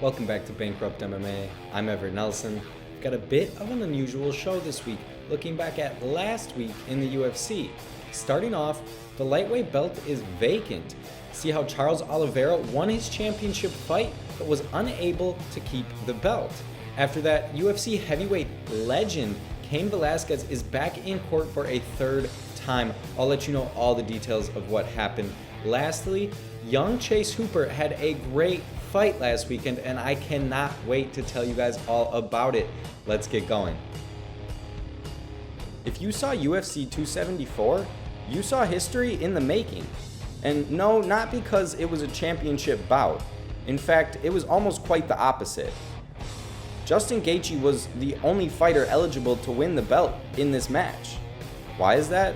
Welcome back to Bankrupt MMA. I'm Everett Nelson. We've got a bit of an unusual show this week, looking back at last week in the UFC. Starting off, the lightweight belt is vacant. See how Charles Oliveira won his championship fight, but was unable to keep the belt. After that, UFC heavyweight legend Cain Velasquez is back in court for a third time. I'll let you know all the details of what happened. Lastly, young Chase Hooper had a great fight last weekend, and I cannot wait to tell you guys all about it. Let's get going. If you saw UFC 274, you saw history in the making. And no, not because it was a championship bout. In fact, it was almost quite the opposite. Justin Gaethje was the only fighter eligible to win the belt in this match. Why is that?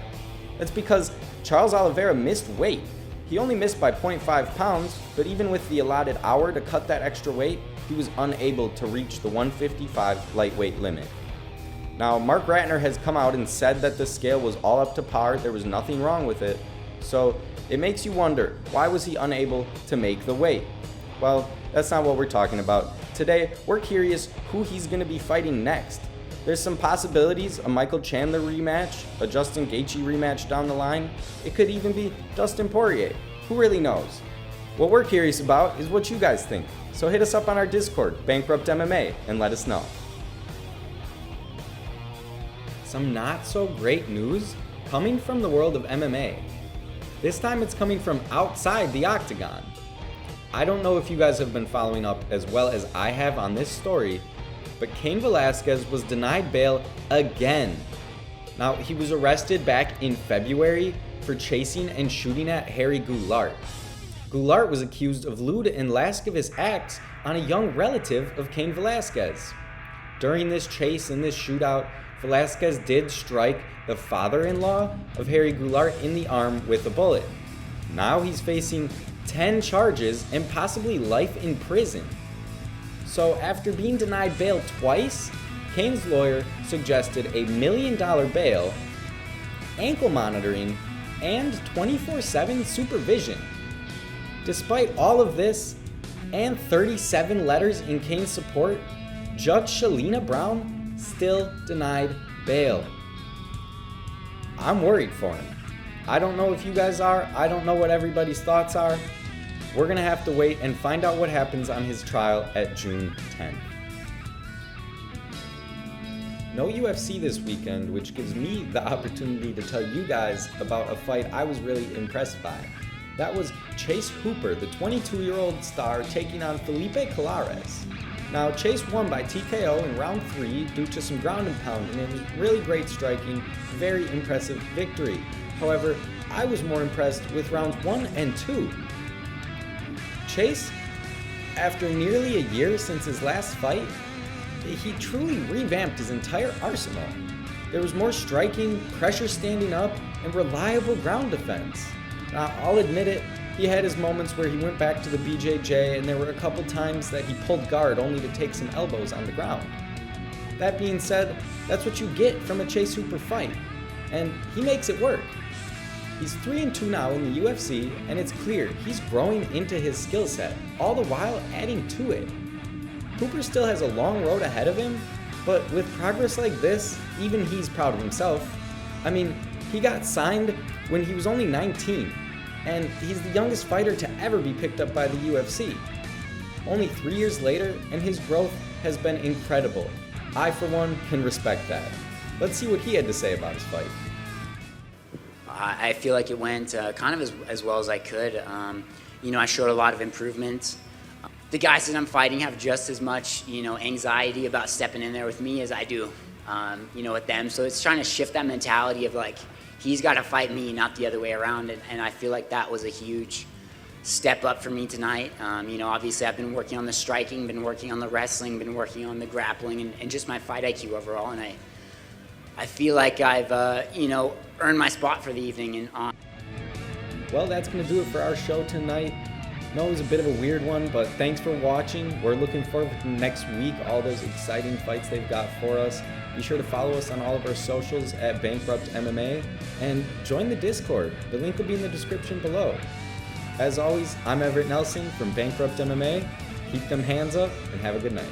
That's because Charles Oliveira missed weight. He only missed by 0.5 pounds, but even with the allotted hour to cut that extra weight, he was unable to reach the 155 lightweight limit. Now, Mark Ratner has come out and said that the scale was all up to par, there was nothing wrong with it. So it makes you wonder, why was he unable to make the weight? Well, that's not what we're talking about. Today, we're curious who he's going to be fighting next. There's some possibilities, a Michael Chandler rematch, a Justin Gaethje rematch down the line. It could even be Dustin Poirier. Who really knows? What we're curious about is what you guys think. So hit us up on our Discord, Bankrupt MMA, and let us know. Some not so great news coming from the world of MMA. This time it's coming from outside the octagon. I don't know if you guys have been following up as well as I have on this story, but Cain Velasquez was denied bail again. Now, he was arrested back in February for chasing and shooting at Harry Goulart. Goulart was accused of lewd and lascivious acts on a young relative of Cain Velasquez. During this chase and this shootout, Velasquez did strike the father-in-law of Harry Goulart in the arm with a bullet. Now he's facing 10 charges and possibly life in prison. So after being denied bail twice, Cain's lawyer suggested a $1 million bail, ankle monitoring, and 24/7 supervision. Despite all of this, and 37 letters in Cain's support, Judge Shalina Brown still denied bail. I'm worried for him. I don't know if you guys are. I don't know what everybody's thoughts are. We're going to have to wait and find out what happens on his trial at June 10th. No UFC this weekend, which gives me the opportunity to tell you guys about a fight I was really impressed by. That was Chase Hooper, the 22-year-old star, taking on Felipe Colares. Now, Chase won by TKO in round 3 due to some ground and pound, and it was really great striking, very impressive victory. However, I was more impressed with rounds 1 and 2. Chase, after nearly a year since his last fight, he truly revamped his entire arsenal. There was more striking, pressure standing up, and reliable ground defense. Now, I'll admit it, he had his moments where he went back to the BJJ, and there were a couple times that he pulled guard only to take some elbows on the ground. That being said, that's what you get from a Chase Hooper fight, and he makes it work. He's 3-2 now in the UFC, and it's clear he's growing into his skill set, all the while adding to it. Hooper still has a long road ahead of him, but with progress like this, even he's proud of himself. I mean, he got signed when he was only 19, and he's the youngest fighter to ever be picked up by the UFC. Only 3 years later, and his growth has been incredible. I, for one, can respect that. Let's see what he had to say about his fight. I feel like it went kind of as well as I could. I showed a lot of improvements. The guys that I'm fighting have just as much, anxiety about stepping in there with me as I do, with them. So it's trying to shift that mentality of like, he's got to fight me, not the other way around. And I feel like that was a huge step up for me tonight. Obviously I've been working on the striking, been working on the wrestling, been working on the grappling, and just my fight IQ overall. And I feel like I've, earned my spot for the evening. And Well, that's going to do it for our show tonight. I know it was a bit of a weird one, but thanks for watching. We're looking forward to next week, all those exciting fights they've got for us. Be sure to follow us on all of our socials at Bankrupt MMA and join the Discord. The link will be in the description below. As always, I'm Everett Nelson from Bankrupt MMA. Keep them hands up and have a good night.